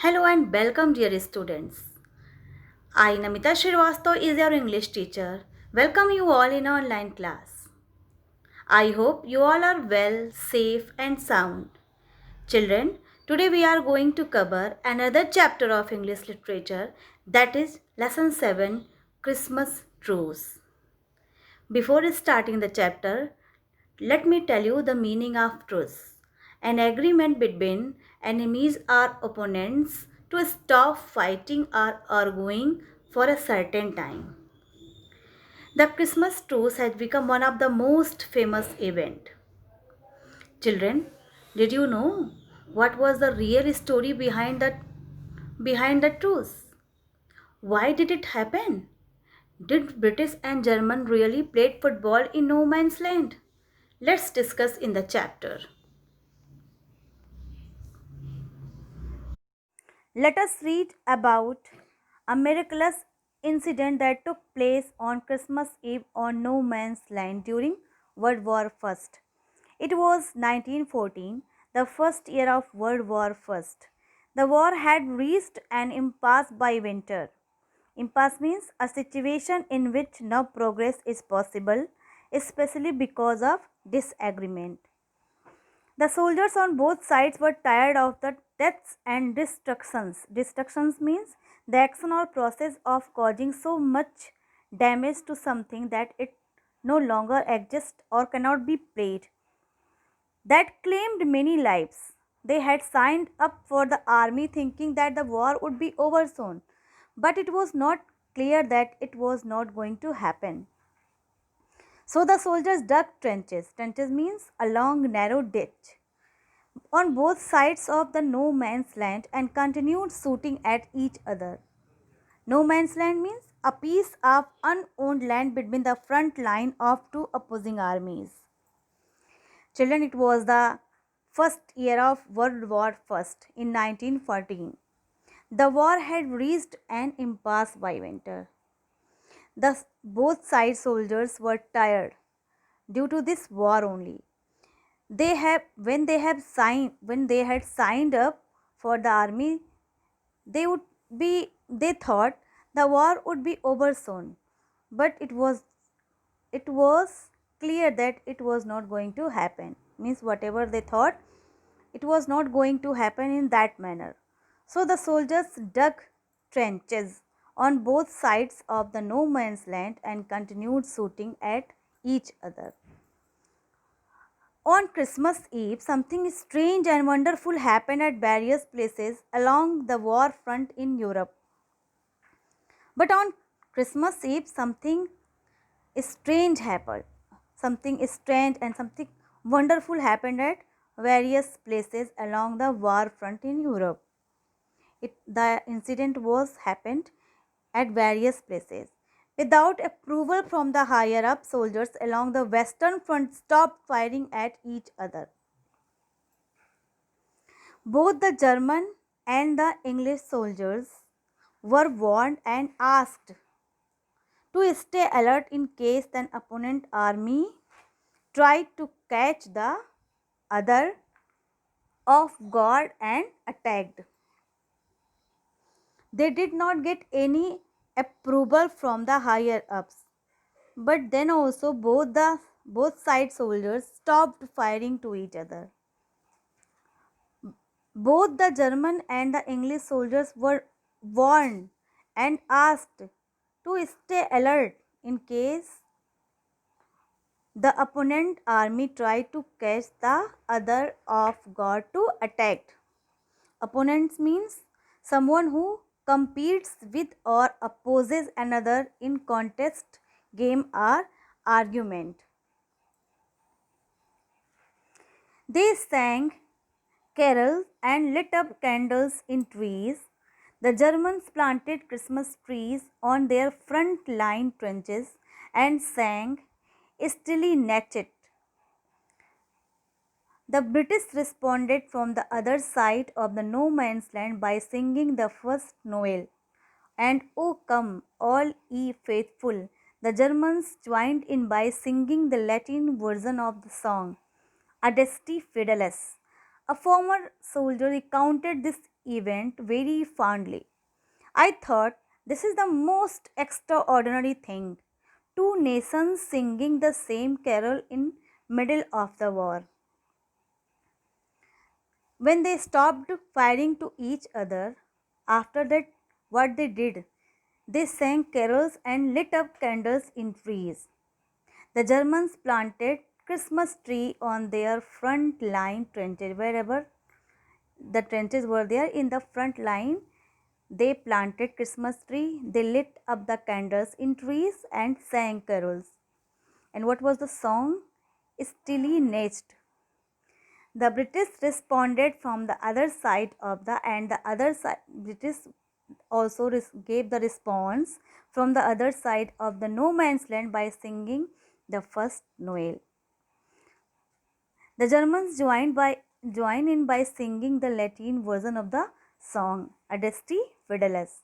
Hello and welcome, dear students. I, Namita Shrivastava, is your English teacher. Welcome you all in online class. I hope you all are well, safe, and sound. Children, today we are going to cover another chapter of English literature, that is Lesson 7, Christmas Truce. Before starting the chapter, let me tell you the meaning of truce. An agreement between enemies or opponents to stop fighting or arguing for a certain time. The Christmas truce has become one of the most famous events. Children, did you know what was the real story behind the truce? Why did it happen? Did British and German really play football in no man's land? Let's discuss in the chapter. Let us read about a miraculous incident that took place on Christmas Eve on no man's land during World War I. It was 1914, the first year of World War I. The war had reached an impasse by winter. Impasse means a situation in which no progress is possible, especially because of disagreement. The soldiers on both sides were tired of the deaths and destructions. Destructions means the action or process of causing so much damage to something that it no longer exists or cannot be played. That claimed many lives. They had signed up for the army thinking that the war would be over soon, but it was not clear that it was not going to happen. So the soldiers dug trenches. Trenches means a long narrow ditch on both sides of the no man's land and continued shooting at each other. No man's land means a piece of unowned land between the front line of two opposing armies. Children, it was the first year of World War I in 1914. The war had reached an impasse by winter. Thus, both side soldiers were tired due to this war only. When they had signed up for the army, they thought the war would be over soon, but it was clear that it was not going to happen. Means whatever they thought, it was not going to happen in that manner. So the soldiers dug trenches on both sides of the no man's land and continued shooting at each other. On Christmas Eve, something strange and wonderful happened at various places along the war front in Europe. But on Christmas Eve, something strange happened. Something strange and something wonderful happened at various places along the war front in Europe. The incident was happened at various places. Without approval from the higher up, soldiers along the western front stopped firing at each other. Both the German and the English soldiers were warned and asked to stay alert in case an opponent army tried to catch the other off guard and attacked. They did not get any approval from the higher ups, but then also both side soldiers stopped firing to each other. Both the German and the English soldiers were warned and asked to stay alert in case the opponent army tried to catch the other off guard to attack. Opponents means someone who competes with or opposes another in contest, game, or argument. They sang carols and lit up candles in trees. The Germans planted Christmas trees on their front line trenches and sang Stille Nacht. The British responded from the other side of the no man's land by singing the first Noel and O come, all ye faithful. The Germans joined in by singing the Latin version of the song, Adeste Fideles. A former soldier recounted this event very fondly. I thought this is the most extraordinary thing. Two nations singing the same carol in middle of the war. When they stopped firing to each other, after that what they did, they sang carols and lit up candles in trees. The Germans planted Christmas tree on their front line trenches. Wherever the trenches were there in the front line, they planted Christmas tree. They lit up the candles in trees and sang carols. And what was the song? Stilly Nacht. The British responded from the other side of the and the other side British also gave the response from the other side of the no man's land by singing the first Noel. The Germans joined in by singing the Latin version of the song Adeste Fideles.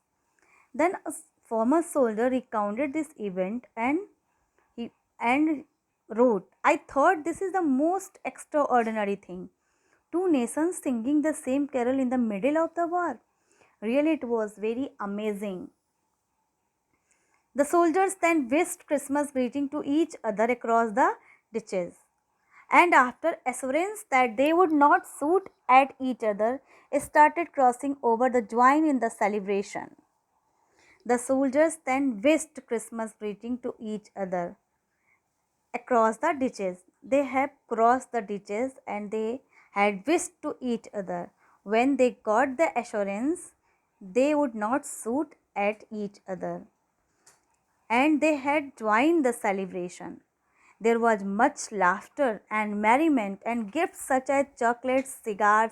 Then a former soldier recounted this event and wrote, I thought this is the most extraordinary thing. Two nations singing the same carol in the middle of the war. Really, it was very amazing. The soldiers then wished Christmas greeting to each other across the ditches. And after assurance that they would not shoot at each other, started crossing over the join in the celebration. The soldiers then wished Christmas greeting to each other across the ditches. They have crossed the ditches and they had wished to each other. When they got the assurance, they would not shoot at each other. And they had joined the celebration. There was much laughter and merriment, and gifts such as chocolates, cigars,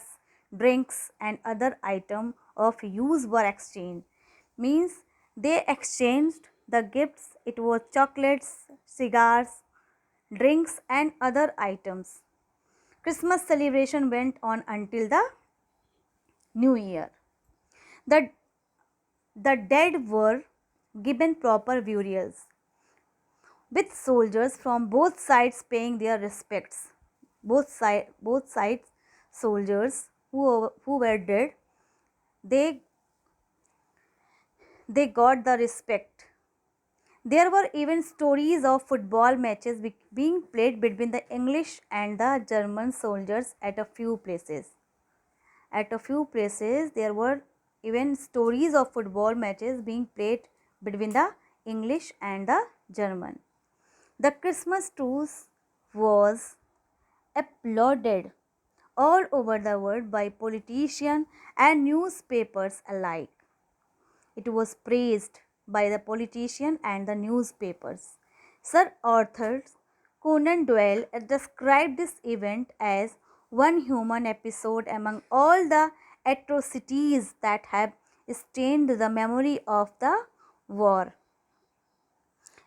drinks, and other items of use were exchanged. Means they exchanged the gifts, it was chocolates, cigars, drinks, and other items. Christmas celebration went on until the New Year. The, the dead were given proper burials, with soldiers from both sides paying their respects. Both sides soldiers who were dead, they got the respect. There were even stories of football matches being played between the English and the German soldiers at a few places. At a few places, there were even stories of football matches being played between the English and the German. The Christmas truce was applauded all over the world by politicians and newspapers alike. It was praised by the politicians and the newspapers. Sir Arthur Conan Doyle described this event as one human episode among all the atrocities that have stained the memory of the war.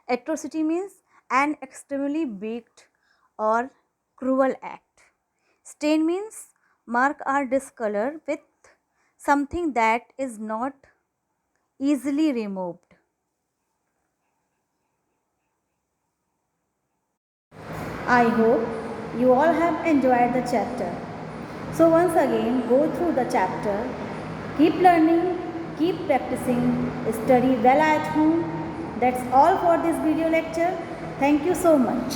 Atrocity means an extremely wicked or cruel act. Stain means mark or discolor with something that is not easily removed. I hope you all have enjoyed the chapter. So once again, go through the chapter, keep learning, keep practicing, study well at home. That's all for this video lecture. Thank you so much.